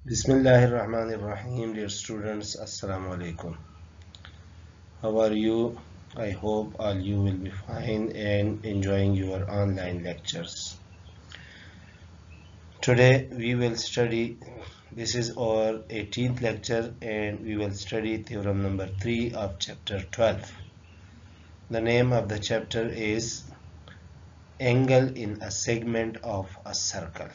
Bismillahirrahmanirrahim. Dear students, Assalamu alaikum. How are you? I hope all you will be fine and enjoying your online lectures. Today we will study, this is our 18th lecture, and we will study theorem number 3 of chapter 12. The name of the chapter is Angle in a Segment of a Circle.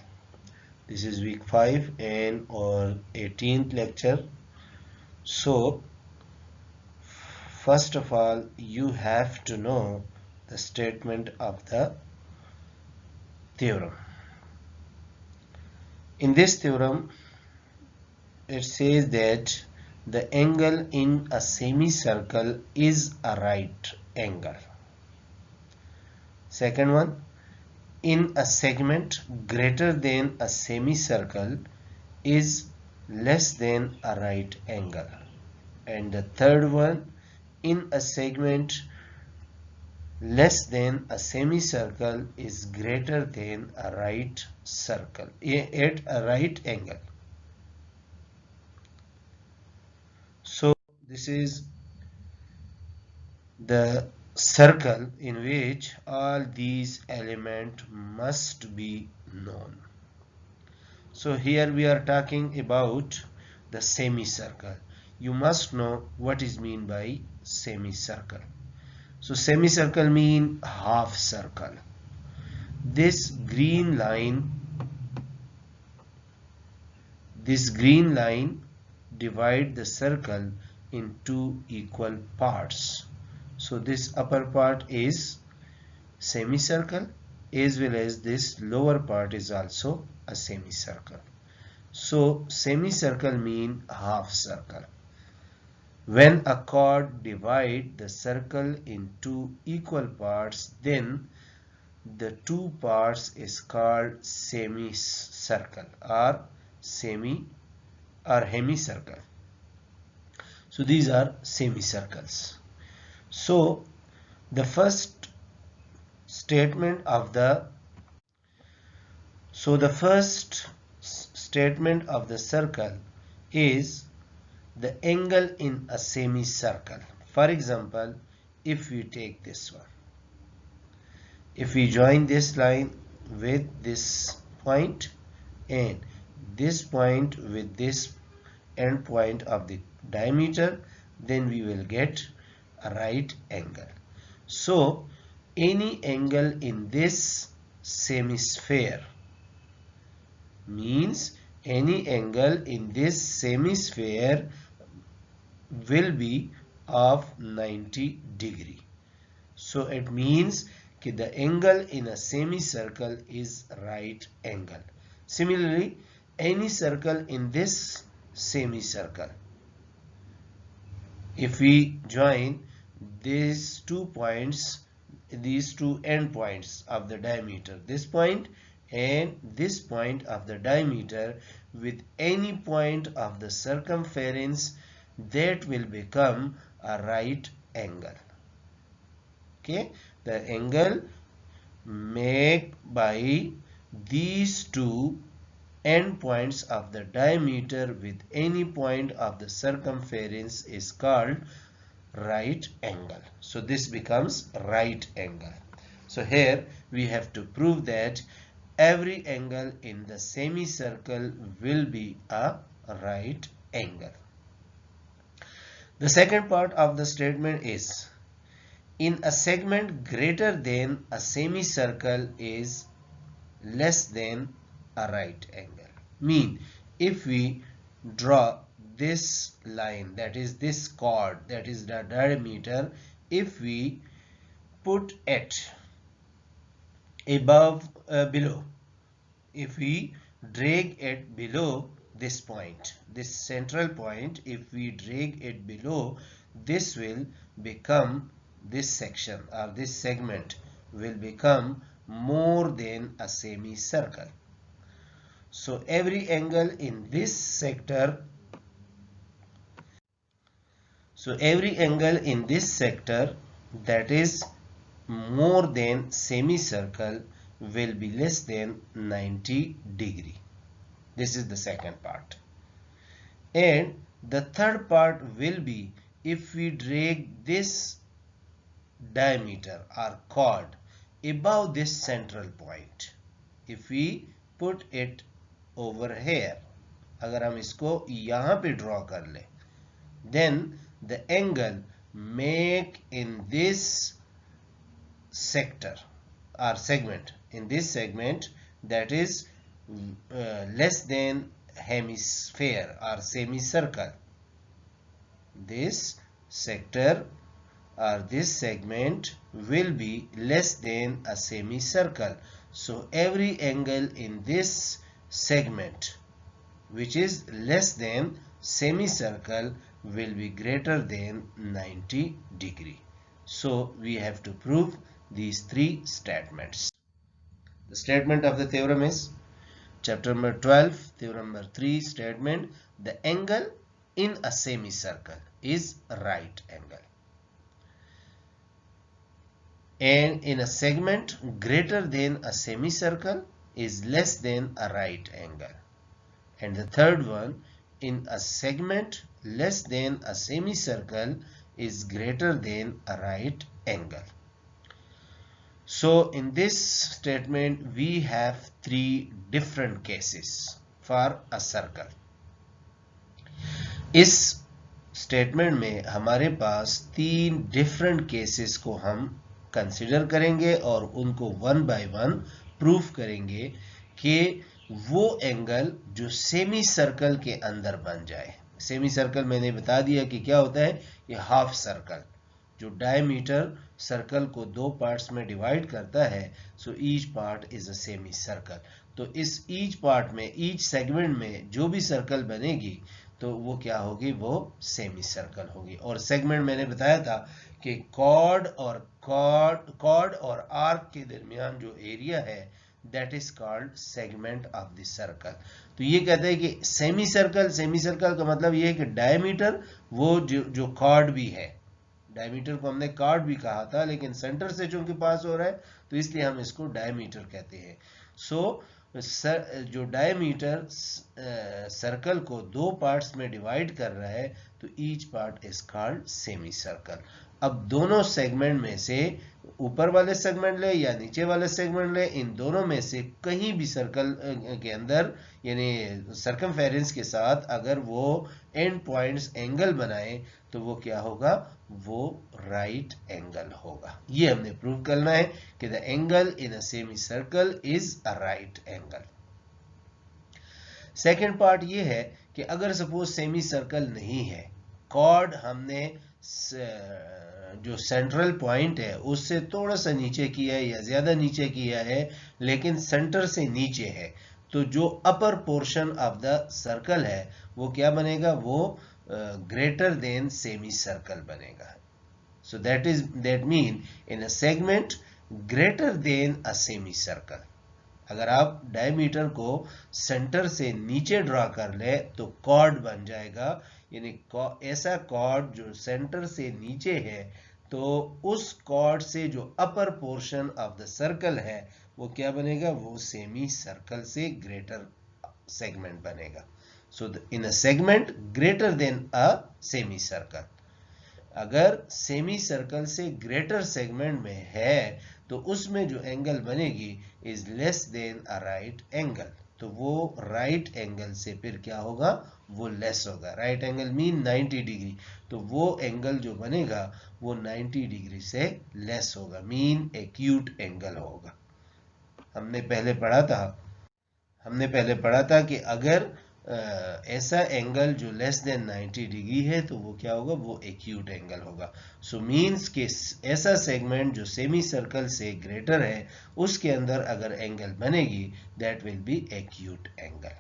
This is week 5 and our 18th lecture. So first of all, you have to know the statement of the theorem. In this theorem, it says that the angle in a semicircle is a right angle. Second one, in a segment greater than a semicircle is less than a right angle. And the third one, in a segment less than a semicircle is greater than a right circle at a right angle. So this is the circle in which all these elements must be known. So here we are talking about the semicircle. You must know what is meant by semicircle. So semicircle mean half circle. This green line divide the circle in two equal parts. So this upper part is semicircle as well as this lower part is also a semicircle. So semicircle mean half circle. When a chord divide the circle in two equal parts, then the two parts is called semicircle or hemicircle. So these are semicircles. So the first statement of the circle is the angle in a semicircle. For example, if we take this one, if we join this line with this point and this point with this end point of the diameter, then we will get a right angle. So any angle in this semisphere means any angle in this semisphere will be of 90 degree. So it means that the angle in a semicircle is right angle. Similarly, any circle in this semicircle, if we join these two points, these two end points of the diameter, this point and this point of the diameter, with any point of the circumference, that will become a right angle. Okay, the angle made by these two endpoints of the diameter with any point of the circumference is called right angle. So this becomes right angle. So here we have to prove that every angle in the semicircle will be a right angle. The second part of the statement is in a segment greater than a semicircle is less than a right angle. Mean if we draw this line, that is this chord, that is the diameter, if we put it below, if we drag it below this point, this central point, if we drag it below, this will become, this section or this segment will become more than a semicircle. So every angle in this sector, that is more than semicircle will be less than 90 degree. This is the second part. and the third part will be if we drag this diameter or chord above this central point, if we put it over here, अगर हम इसको यहाँ पे draw कर ले, then the angle make in this sector or segment, in this segment, that is less than hemisphere or semicircle. This sector or this segment will be less than a semicircle. So every angle in this segment which is less than semicircle will be greater than 90 degree. So we have to prove these three statements. The statement of the theorem is chapter number 12, theorem number 3 statement: the angle in a semicircle is right angle, and in a segment greater than a semicircle is less than a right angle. And the third one, in a segment less than a semicircle is greater than a right angle. So in this statement we have three different cases for a circle. इस statement में हमारे पास तीन different cases को हम consider करेंगे और उनको one by one proof करेंगे कि वो एंगल जो सेमी सर्कल के अंदर बन जाए. सेमी सर्कल मैंने बता दिया कि क्या होता है, ये हाफ सर्कल जो डायमीटर सर्कल को दो पार्ट्स में डिवाइड करता है. So each part is a semi circle. तो इस ईच पार्ट में, ईच सेगमेंट में जो भी सर्कल बनेगी तो वो क्या होगी, वो सेमी सर्कल होगी. और सेगमेंट मैंने बताया था कि कॉर्ड और आर्क के दरमियान जो एरिया है that is called segment of the circle. तो ये कहते हैं कि सेमी सर्कल का मतलब ये है कि डायमीटर वो जो कॉर्ड भी है, डायमीटर को हमने कॉर्ड भी कहा था लेकिन सेंटर से चूंकि पास हो रहा है तो इसलिए हम इसको डायमीटर कहते हैं. सो जो डायमीटर सर्कल को दो पार्ट्स में डिवाइड कर रहा है तो each part is called semi circle. अब दोनों सेगमेंट में से ऊपर वाले सेगमेंट ले या नीचे वाले सेगमेंट ले, इन दोनों में से कहीं भी सर्कल के अंदर यानी सर्कमफेरेंस के साथ अगर वो एंड पॉइंट्स एंगल बनाए तो वो क्या होगा, वो राइट एंगल होगा. ये हमने प्रूव करना है कि the angle in a semi circle is a right angle. Second part ये है कि अगर सपोज सेमी सर्कल नहीं है, कॉर्ड हमने जो सेंट्रल पॉइंट है उससे थोड़ा सा नीचे किया है या ज्यादा नीचे किया है लेकिन सेंटर से नीचे है, तो जो upper portion of the circle है वो क्या बनेगा, वो ग्रेटर देन सेमी सर्कल बनेगा. So that mean in a segment greater than a semi circle. अगर आप डायमीटर को सेंटर से नीचे ड्रॉ कर ले तो कॉर्ड बन जाएगा, यानी ऐसा कॉर्ड जो सेंटर से नीचे है तो उस कॉर्ड से जो upper portion of the circle है वो क्या बनेगा, वो सेमी सर्कल से ग्रेटर सेगमेंट बनेगा. So in a segment greater than a semi circle. अगर सेमी सर्कल से ग्रेटर सेगमेंट में है तो उसमें जो एंगल बनेगी is less than a right angle. तो वो राइट एंगल से फिर क्या होगा, वो लेस होगा. राइट एंगल मीन 90 डिग्री, तो वो एंगल जो बनेगा वो 90 डिग्री से लेस होगा, मीन एक्यूट एंगल होगा. हमने पहले पढ़ा था कि अगर ऐसा एंगल जो लेस देन 90 डिग्री है तो वो क्या होगा, वो एक्यूट एंगल होगा. सो मीन्स कि ऐसा सेगमेंट जो सेमी सर्कल से ग्रेटर है उसके अंदर अगर एंगल बनेगी that will be acute angle.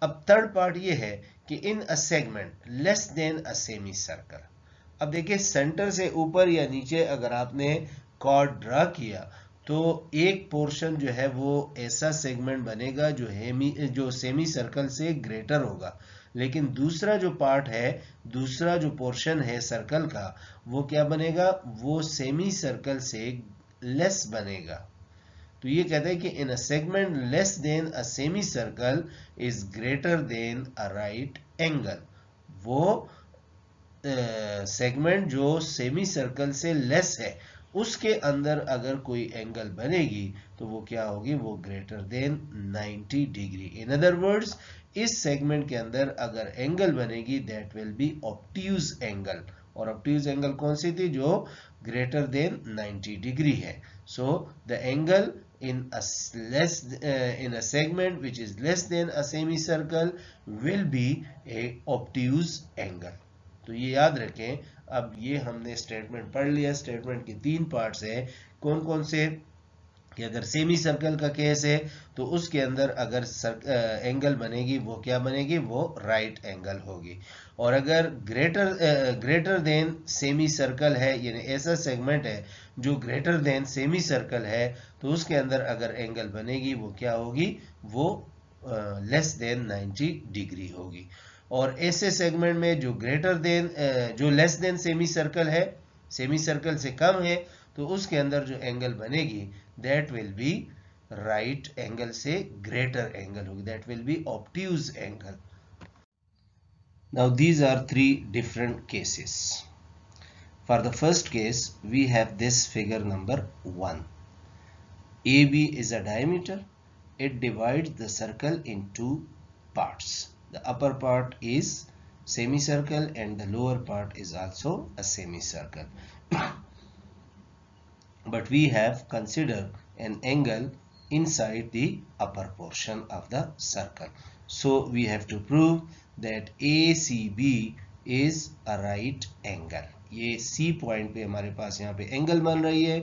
अब थर्ड पार्ट ये है कि in a segment less than a semi circle. अब देखिए सेंटर से ऊपर या नीचे अगर आपने कॉर्ड ड्रा किया तो एक पोर्शन जो है वो ऐसा सेगमेंट बनेगा जो सेमी सर्कल से ग्रेटर होगा, लेकिन दूसरा जो पार्ट है, दूसरा जो पोर्शन है सर्कल का वो क्या बनेगा, वो सेमी सर्कल से लेस बनेगा. तो ये कहते हैं कि in a segment less than a semi circle is greater than a right angle. वो सेगमेंट जो सेमी सर्कल से लेस है उसके अंदर अगर कोई एंगल बनेगी तो वो क्या होगी, वो greater than 90 degree. In other words, इस सेगमेंट के अंदर अगर एंगल बनेगी that will be obtuse angle. और ऑब्ट्यूज एंगल कौन सी थी, जो ग्रेटर देन 90 डिग्री है। So the angle in a segment which is less than a semicircle will be a obtuse angle। तो ये याद रखें। अब ये हमने स्टेटमेंट पढ़ लिया। स्टेटमेंट के 3 पार्ट्स है। कौन कौन से, कि अगर सेमी सर्कल का केस है तो उसके अंदर अगर एंगल बनेगी वो क्या बनेगी, वो राइट एंगल होगी। और अगर ग्रेटर देन सेमी सर्कल है, यानी ऐसा सेगमेंट है जो ग्रेटर देन सेमी सर्कल है, तो उसके अंदर अगर एंगल बनेगी वो क्या होगी, वो लेस देन 90 डिग्री होगी। और ऐसे सेगमेंट में जो लेस देन सेमी सर्कल है, सेमी सर्कल से कम है, तो उसके अंदर जो एंगल बनेगी that will be right angle से ग्रेटर एंगल होगी, that will be obtuse angle. Now these are 3 different cases. For the first case we have this figure number 1. AB is a diameter. It divides the circle in 2 parts. The upper part is semicircle and the lower part is also a semicircle. But we have considered an angle inside the upper portion of the circle. So we have to prove that ACB is a right angle. ये C point पे हमारे पास यहाँ पे angle बन रही है,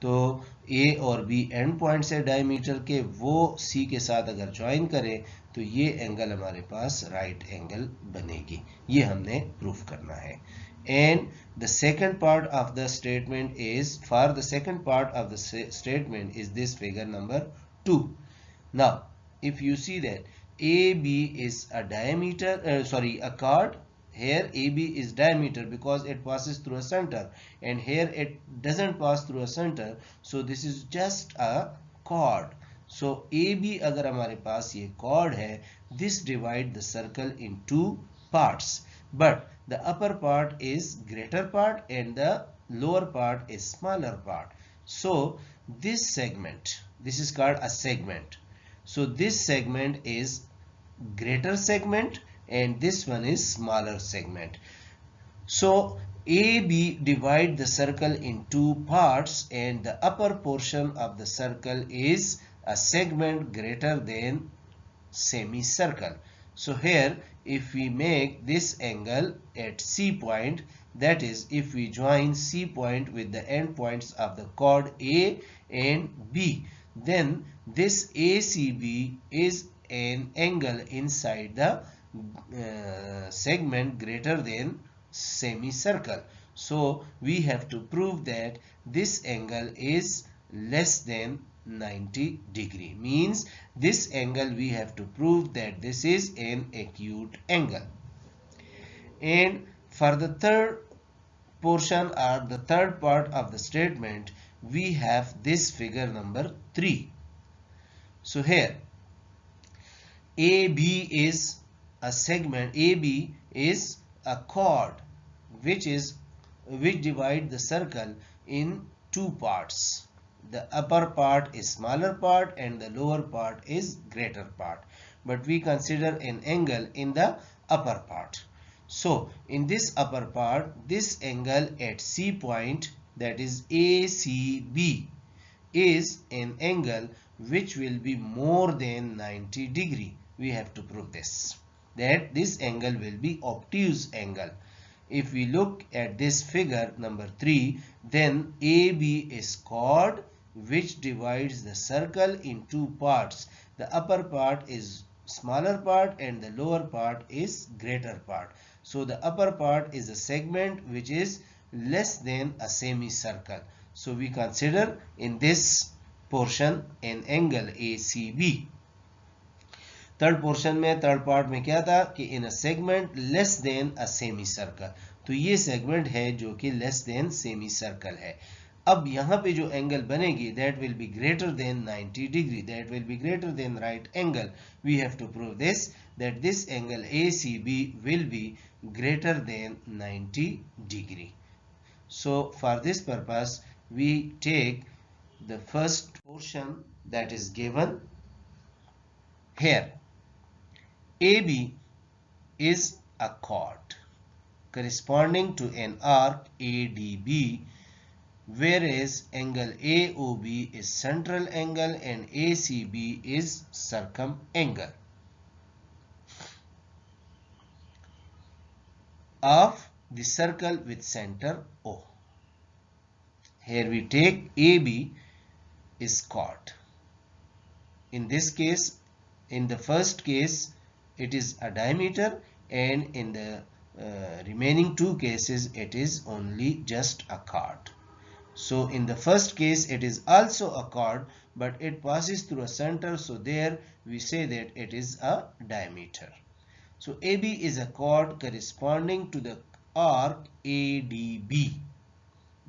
तो A और B एंड पॉइंट्स है डायमीटर के, वो C के साथ अगर ज्वाइन करें तो ये एंगल हमारे पास राइट एंगल बनेगी। ये हमने प्रूफ करना है। And the second part of the statement is, for the second part of the statement is this figure number 2. Now if you see that AB is a diameter, a chord. Here AB is diameter because it passes through a center, and here it doesn't pass through a center, so this is just a chord. So AB अगर हमारे पास ये chord है, this divide the circle in 2 parts, but the upper part is greater part and the lower part is smaller part. So this segment, this is called a segment. So this segment is greater segment and this one is smaller segment. So AB divide the circle in 2 parts and the upper portion of the circle is a segment greater than semicircle. So here if we make this angle at C point, that is if we join C point with the end points of the chord A and B, then this ACB is an angle inside the segment greater than semicircle. So we have to prove that this angle is less than 90 degree, means this angle we have to prove that this is an acute angle. And for the third portion or the third part of the statement, we have this figure number 3. So here AB is a segment, AB is a chord which divide the circle in 2 parts. The upper part is smaller part and the lower part is greater part, but we consider an angle in the upper part. So in this upper part, this angle at C point, that is ACB, is an angle which will be more than 90 degree. We have to prove this, that this angle will be obtuse angle. If we look at this figure number 3, then AB is chord which divides the circle in 2 parts. The upper part is smaller part and the lower part is greater part. So the upper part is a segment which is less than a semicircle. So we consider in this portion an angle ACB. Third portion में, third part में क्या था कि in a segment less than a semi circle, तो ये segment है जो कि लेस देन सेमी सर्कल है। अब यहाँ पे जो एंगल बनेगी that will be greater than 90 degree, that will be greater than right angle. We have to prove this, that this angle ACB will be greater than 90 degree. So for this purpose we take the first portion that is given here. AB is a chord corresponding to an arc ADB, whereas angle AOB is central angle and ACB is circumangle of the circle with center O. Here we take AB is chord. In this case, in the first case, it is a diameter, and in the remaining two cases it is only just a chord. So in the first case it is also a chord, but it passes through a center, so there we say that it is a diameter. So AB is a chord corresponding to the arc ADB,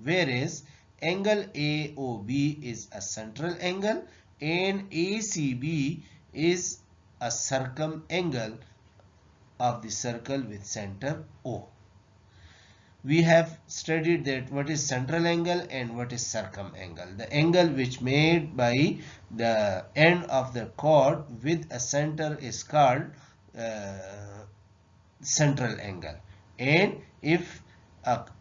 whereas angle AOB is a central angle and ACB is a circumangle of the circle with center O. We have studied that what is central angle and what is circumangle. The angle which made by the end of the chord with a center is called central angle, and if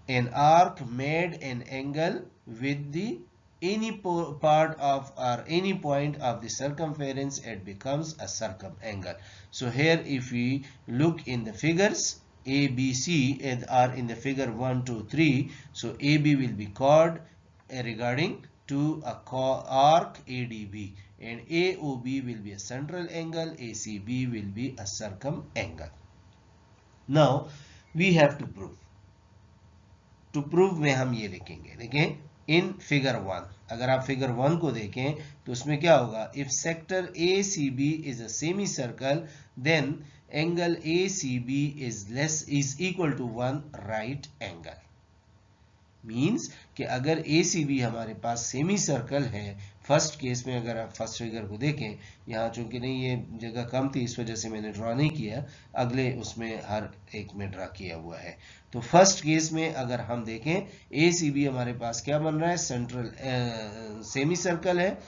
an arc made an angle with the any part of or any point of the circumference, it becomes a circumangle. So here if we look in the figures ABC are in the figure 1, 2, 3, so AB will be chord regarding to a arc ADB, and AOB will be a central angle, ACB will be a circumangle. Now we have to prove. To prove में हम ये लिखेंगे, देखें in figure 1, अगर आप figure 1 को देखें तो उसमें क्या होगा, if sector ACB is a semicircle then angle ACB is equal to 1 right angle. Means कि अगर ACB हमारे पास सेमी सर्कल है, फर्स्ट केस में अगर आप फर्स्ट फिगर को देखें, यहाँ चूंकि नहीं ये जगह कम थी इस वजह से मैंने ड्रॉ नहीं किया, अगले उसमें हर एक में ड्रा किया हुआ है। तो फर्स्ट केस में अगर हम देखें ACB हमारे पास क्या बन रहा है, सेंट्रल सेमी सर्कल है,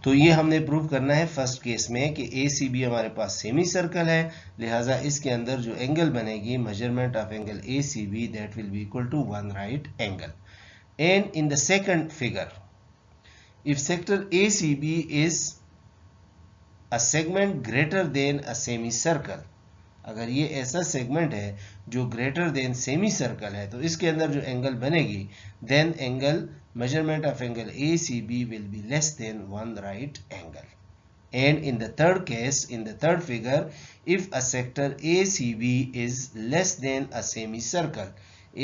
तो ये हमने प्रूव करना है फर्स्ट केस में कि ACB हमारे पास सेमी सर्कल है, लिहाजा इसके अंदर जो एंगल बनेगी measurement of angle ACB that will be equal to 1 right angle. And in the second figure if sector ACB is a segment greater than a semi circle, अगर ये ऐसा सेगमेंट है जो ग्रेटर देन सेमी सर्कल है, तो इसके अंदर जो एंगल बनेगी then angle measurement of angle ACB will be less than 1 right angle. And in the third case, in the third figure, if a sector ACB is less than a semicircle,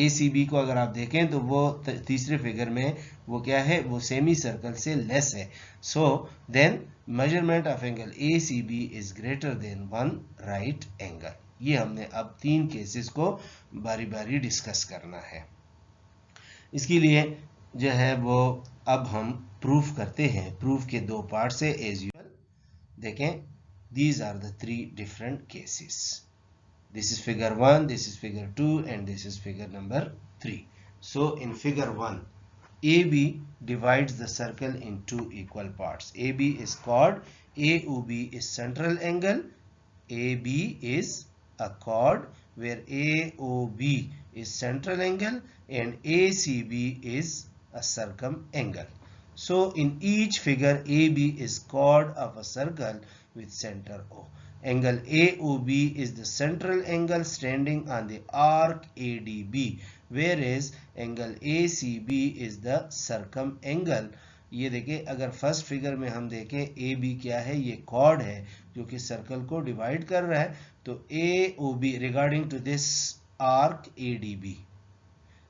ACB को अगर आप देखें तो वो तीसरे figure में वो क्या है, वो सेमी सर्कल से लेस है, so then measurement of angle ACB is greater than 1 right angle. ये हमने अब तीन केसेस को बारी बारी डिस्कस करना है. इसके लिए जो है वो अब हम प्रूफ करते हैं. प्रूफ के दो पार्ट से एज यूजुअल देखें. These are the three different cases. This is figure 1, this is figure 2 and this is figure number 3. So in figure 1 AB divides the circle in two equal parts. AB is chord, AOB is central angle. AB is a chord where AOB is central angle and ACB is a circumangle. So in each figure AB is chord of a circle with center O. Angle AOB is the central angle standing on the arc ADB, whereas angle ACB is the circumangle. ये देखिए अगर first figure में हम देखें AB क्या है, ये chord है जो कि सर्कल को डिवाइड कर रहा है, तो AOB regarding to this arc ADB.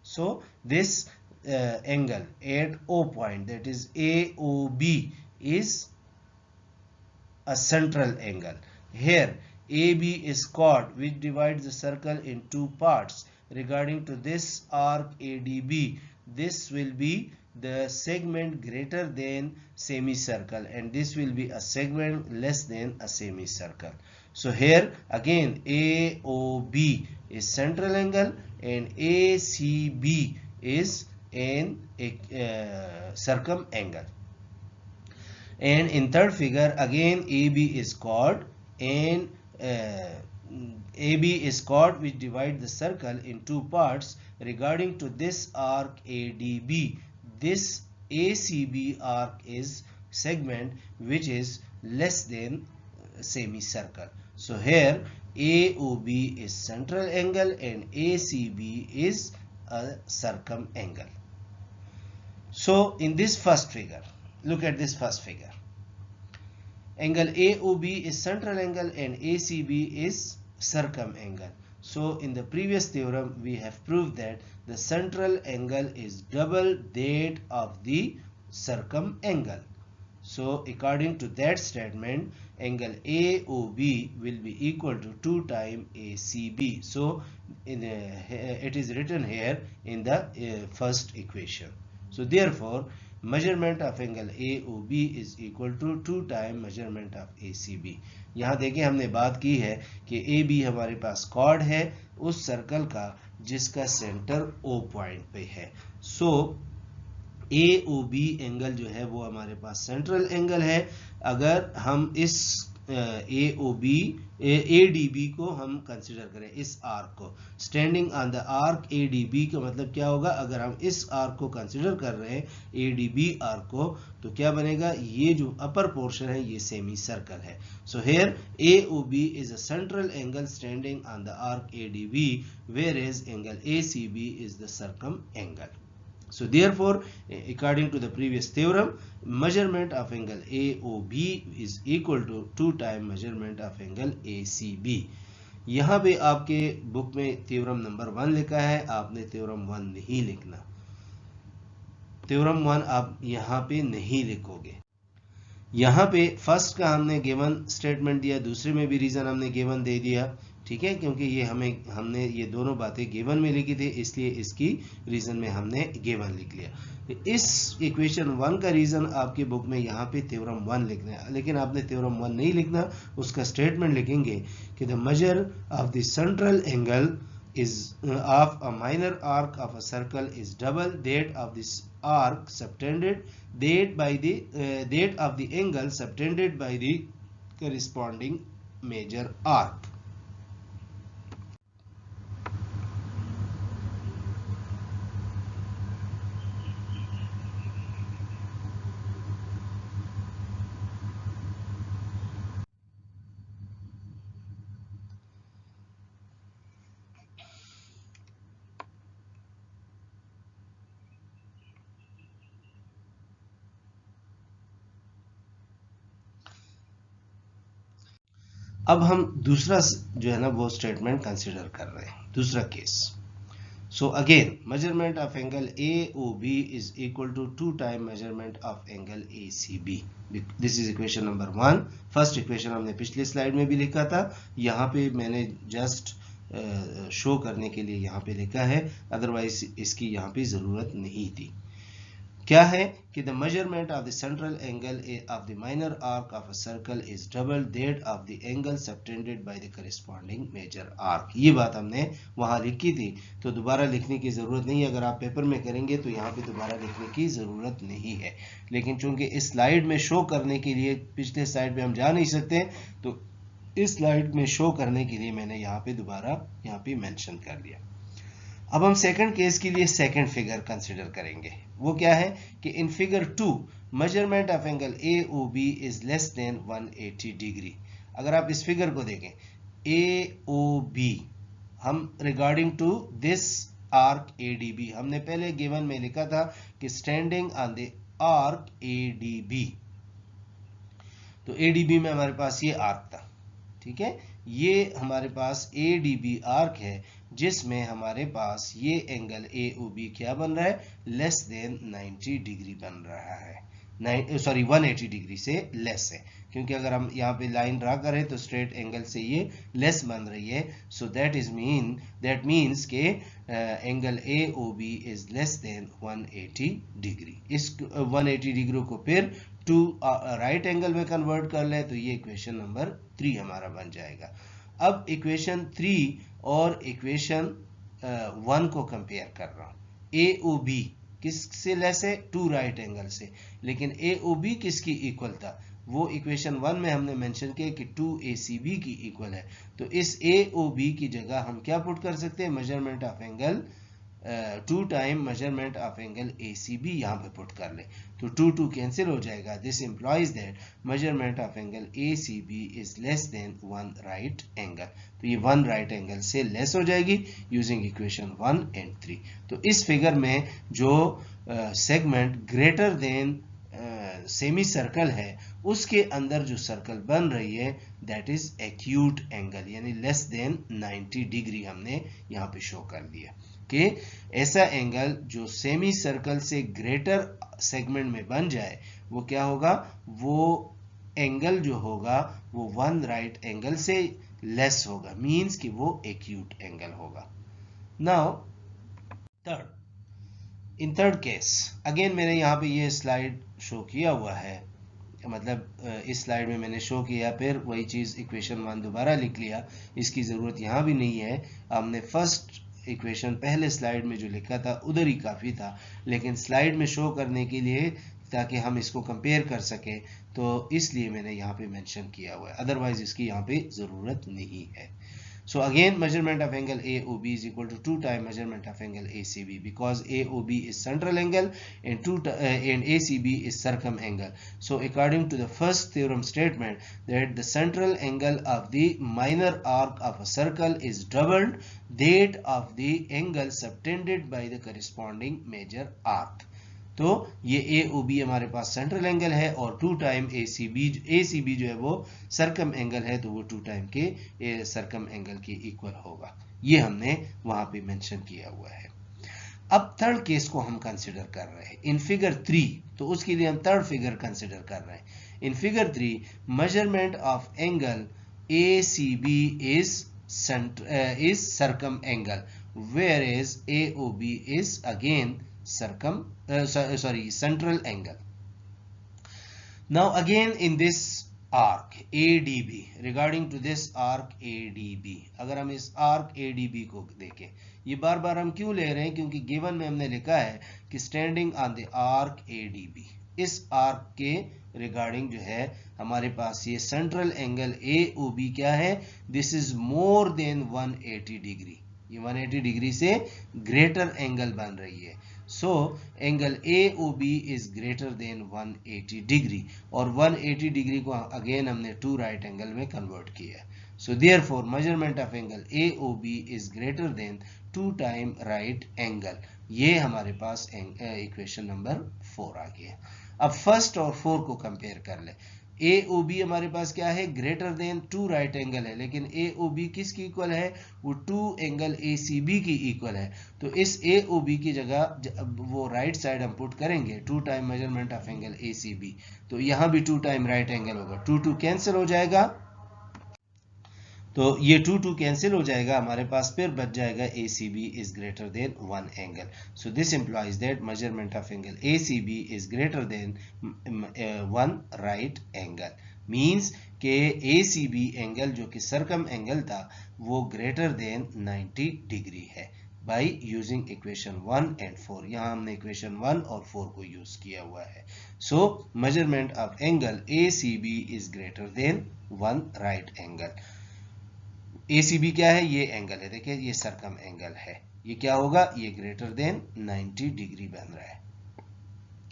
So this angle at O point, that is AOB, is a central angle. Here AB is chord which divides the circle in two parts, regarding to this arc ADB, this will be the segment greater than semicircle, and this will be a segment less than a semicircle. So here again AOB is central angle and ACB is an circumangle. And in third figure again AB is chord, and AB is chord which divide the circle in two parts regarding to this arc ADB. This ACB arc is segment which is less than semicircle. So here AOB is central angle and ACB is a circumangle. So in this first figure, look at this first figure. Angle AOB is central angle and ACB is circumangle. So in the previous theorem we have proved that the central angle is double that of the circumangle. So according to that statement, angle AOB will be equal to 2 times ACB. So it is written here in the first equation. So therefore measurement of angle AOB is equal to 2 times measurement of ACB. यहाँ देखिए हमने बात की है कि AB हमारे पास cord है उस सर्कल का जिसका सेंटर O पॉइंट पे है. सो AOB एंगल जो है वो हमारे पास सेंट्रल एंगल है. अगर हम इस ADB को हम कंसिडर करें, इस आर्क को, standing on the arc ADB का मतलब क्या होगा, अगर हम इस आर्क को कंसिडर कर रहे हैं ADB आर्क को, तो क्या बनेगा, ये जो अपर पोर्शन है ये सेमी सर्कल है. So here AOB is a central angle standing on the arc ADB, where is angle ACB is the circum angle. So therefore, according to the previous theorem, measurement of angle AOB is equal to 2 times measurement of angle ACB. यहाँ पे आपके book में theorem number 1 लिखा है, आपने theorem 1 नहीं लिखना. theorem 1 आप यहाँ पे नहीं लिखोगे. यहाँ पे फर्स्ट का हमने गिवन स्टेटमेंट दिया, दूसरे में भी रीजन हमने गिवन दे दिया, ठीक है, क्योंकि ये हमने ये दोनों बातें गिवन में लिखी थी, इसलिए इसकी रीजन में हमने गिवन लिख लिया. इस इक्वेशन 1 का रीजन आपके बुक में यहाँ पे थ्योरम 1 लिखना है, लेकिन आपने थ्योरम 1 नहीं लिखना, उसका स्टेटमेंट लिखेंगे कि the measure of the central angle is of a minor arc of a circle is double that of this arc subtended that of the angle subtended by the corresponding major arc. अब हम दूसरा जो है ना वो statement consider कर रहे हैं, दूसरा case. So again measurement of angle AOB is equal to 2 time measurement of angle ACB. This is equation number 1. First equation हमने पिछले स्लाइड में भी लिखा था, यहाँ पे मैंने जस्ट शो करने के लिए यहाँ पे लिखा है, अदरवाइज इसकी यहाँ पे जरूरत नहीं थी. क्या है कि the measurement of the central angle of the minor arc of a circle is double that of the angle subtended by the corresponding major arc. ये बात हमने वहां लिखी थी, तो दोबारा लिखने की जरूरत नहीं है. अगर आप पेपर में करेंगे तो यहाँ पे दोबारा लिखने की जरूरत नहीं है, लेकिन चूंकि इस स्लाइड में शो करने के लिए पिछले स्लाइड में हम जा नहीं सकते, तो इस स्लाइड में शो करने के लिए मैंने यहाँ पे दोबारा यहाँ पे मेंशन कर दिया. अब हम सेकंड केस के लिए सेकंड फिगर कंसीडर करेंगे. वो क्या है कि in figure 2 measurement of angle AOB is less than 180 degree. अगर आप इस फिगर को देखें, AOB हम regarding to this arc ADB, हमने पहले गिवन में लिखा था कि standing on the arc ADB. तो ADB में हमारे पास ये आर्क था, ठीक है, ये हमारे पास ADB आर्क है जिसमें हमारे पास ये एंगल AOB क्या बन रहा है, लेस देन 90 डिग्री बन रहा है. 180 डिग्री से लेस है, क्योंकि अगर हम यहाँ पे लाइन ड्रा करें तो स्ट्रेट एंगल से ये लेस बन रही है। सो दैट मीन्स के angle AOB is less than 180 degree. इस 180 डिग्री को फिर टू राइट एंगल में कन्वर्ट कर ले तो ये इक्वेशन नंबर 3 हमारा बन जाएगा। अब इक्वेशन 3 और इक्वेशन 1 को कंपेयर कर रहा हूँ। AOB किससे लेस है? टू राइट एंगल से। लेकिन AOB किसकी इक्वल था? वो इक्वेशन 1 में हमने मेंशन किया कि 2ACB की इक्वल है। तो इस AOB की जगह हम क्या पुट कर सकते हैं? Measurement of angle 2 time measurement of angle ACB यहाँ पे पुट कर ले तो 2 कैंसिल हो जाएगा। This employees that measurement of angle ACB is less then 1 right angle. तो ये 1 राइट एंगल से लेस हो जाएगी यूजिंग इक्वेशन 1 एंड 3। तो इस फिगर में जो segment greater then semi circle है उसके अंदर जो सर्कल बन रही है दैट इज एक्यूट एंगल, यानी लेस देन 90 डिग्री हमने यहाँ पे शो कर दिया कि ऐसा एंगल जो सेमी सर्कल से ग्रेटर सेगमेंट में बन जाए वो क्या होगा? वो एंगल जो होगा वो 1 राइट एंगल से लेस होगा, मींस कि वो एक्यूट एंगल होगा। Now in third case again मैंने यहाँ पे ये स्लाइड शो किया हुआ है, मतलब इस स्लाइड में मैंने शो किया, फिर वही चीज़ इक्वेशन 1 दोबारा लिख लिया, इसकी ज़रूरत यहाँ भी नहीं है। हमने फर्स्ट इक्वेशन पहले स्लाइड में जो लिखा था उधर ही काफ़ी था, लेकिन स्लाइड में शो करने के लिए ताकि हम इसको कंपेयर कर सकें तो इसलिए मैंने यहाँ पे मेंशन किया हुआ है, अदरवाइज इसकी यहाँ पे ज़रूरत नहीं है। So again measurement of angle AOB is equal to 2 times measurement of angle ACB because AOB is central angle and and ACB is circumangle. So according to the first theorem statement that the central angle of the minor arc of a circle is doubled that of the angle subtended by the corresponding major arc. तो ये AOB हमारे पास central angle है और 2 time ACB जो है वो सरकम angle है, तो वो 2 टाइम के सरकम एंगल के इक्वल होगा। ये हमने वहां पे मेंशन किया हुआ है। अब थर्ड केस को हम कंसिडर कर रहे हैं इन फिगर 3, तो उसके लिए हम थर्ड फिगर कंसिडर कर रहे हैं। In figure 3 measurement of angle ACB is circum angle whereas AOB is again central angle. Now again in this arc ADB, regarding to this arc ADB, अगर हम इस arc ADB को देखें, ये बार बार हम क्यों ले रहे हैं? क्योंकि गिवन में हमने लिखा है कि standing on the arc ADB, इस आर्क के रिगार्डिंग जो है हमारे पास ये सेंट्रल एंगल AOB क्या है? This is more than 180 degree, ये 180 डिग्री से ग्रेटर एंगल बन रही है। So angle AOB is greater then 180 degree और 180 डिग्री को अगेन हमने 2 राइट एंगल में कन्वर्ट किया। So therefore measurement of angle AOB is greater then 2 time right angle. ये हमारे पास इक्वेशन नंबर 4 आ गया। अब फर्स्ट और 4 को कंपेयर कर ले। AOB हमारे पास क्या है? ग्रेटर देन 2 राइट एंगल है, लेकिन AOB किसकी इक्वल है? वो 2 एंगल ACB की इक्वल है। तो इस AOB की जगह वो राइट साइड हम पुट करेंगे 2 time measurement of angle ACB, तो यहाँ भी 2 टाइम राइट एंगल होगा, 2 कैंसिल हो जाएगा, तो ये 2 कैंसिल हो जाएगा, हमारे पास फिर बच जाएगा ACB is greater then 1 angle. So this employees that measurement of angle ACB is greater then 1 right angle, means के ACB एंगल जो कि सरकम एंगल था वो ग्रेटर देन 90 डिग्री है बाय यूजिंग इक्वेशन 1 एंड 4। यहाँ हमने इक्वेशन 1 और 4 को यूज किया हुआ है। सो measurement of angle ACB is greater then 1 right angle. ACB क्या है? ये एंगल है, देखिए ये सरकम एंगल है, ये क्या होगा? ये ग्रेटर देन 90 डिग्री बन रहा है।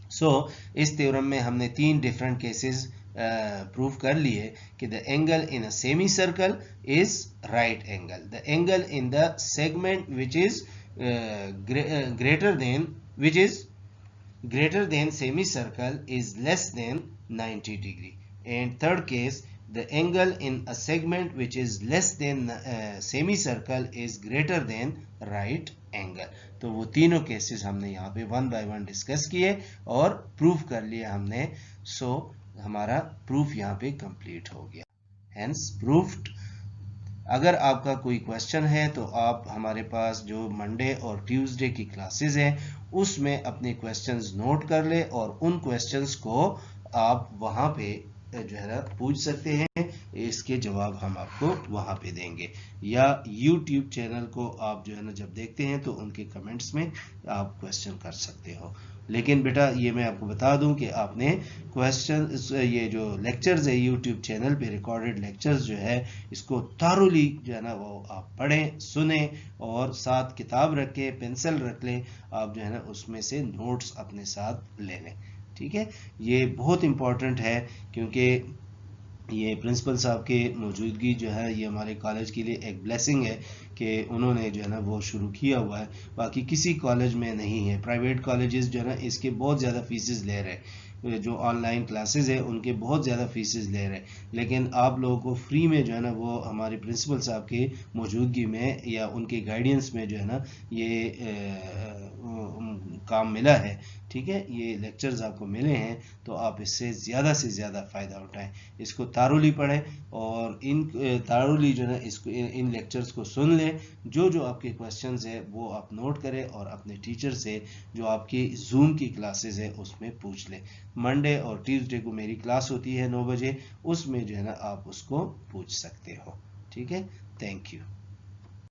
सो इस थ्योरम में हमने 3 डिफरेंट केसेस प्रूव कर लिए कि the angle in a semi circle is right angle, the angle in the segment which is greater than semicircle is less than 90 degree, and third case the angle in a segment which is less than semicircle is greater than right angle. तो वो तीनों cases हमने यहाँ पे one by one discuss किए और proof कर लिया हमने. सो हमारा प्रूफ यहाँ पे कंप्लीट हो गया. Hence proofed. अगर आपका कोई क्वेश्चन है तो आप हमारे पास जो मंडे और ट्यूसडे की क्लासेस हैं उसमें अपने क्वेश्चंस नोट कर ले और उन क्वेश्चंस को आप वहाँ पे जो है ना पूछ सकते हैं. इसके जवाब हम आपको वहाँ पे देंगे, या YouTube चैनल को आप जो है ना जब देखते हैं तो उनके कमेंट्स में आप क्वेश्चन कर सकते हो. लेकिन बेटा ये मैं आपको बता दूं कि आपने क्वेश्चन, ये जो लेक्चर्स है YouTube चैनल पे रिकॉर्डेड लेक्चर्स जो है इसको थारोली जो है ना वो आप पढ़ें, सुने और साथ किताब रखें, पेंसिल रख लें. आप जो है ना उसमें से नोट्स अपने साथ ले लें. ठीक है, ये बहुत इम्पोर्टेंट है क्योंकि ये प्रिंसिपल साहब के मौजूदगी जो है ये हमारे कॉलेज के लिए एक ब्लेसिंग है कि उन्होंने जो है ना वो शुरू किया हुआ है. बाकी किसी कॉलेज में नहीं है. प्राइवेट कॉलेजेस जो है ना इसके बहुत ज़्यादा फीसेस ले रहे हैं. जो ऑनलाइन क्लासेस है उनके बहुत ज़्यादा फीसेस ले रहे हैं, लेकिन आप लोगों को फ्री में जो है ना वो हमारे प्रिंसिपल साहब की मौजूदगी में या उनके गाइडेंस में जो है ना ये काम मिला है. ठीक है, ये लेक्चर्स आपको मिले हैं तो आप इससे ज़्यादा से ज़्यादा फ़ायदा उठाएं. इसको तारुली पढ़ें और इन तारुली जो है इसको इन लेक्चर्स को सुन लें. जो जो आपके क्वेश्चंस है वो आप नोट करें और अपने टीचर से जो आपकी जूम की क्लासेस है उसमें पूछ लें. मंडे और ट्यूसडे को मेरी क्लास होती है 9 बजे, उसमें जो है ना आप उसको पूछ सकते हो. ठीक है, थैंक यू.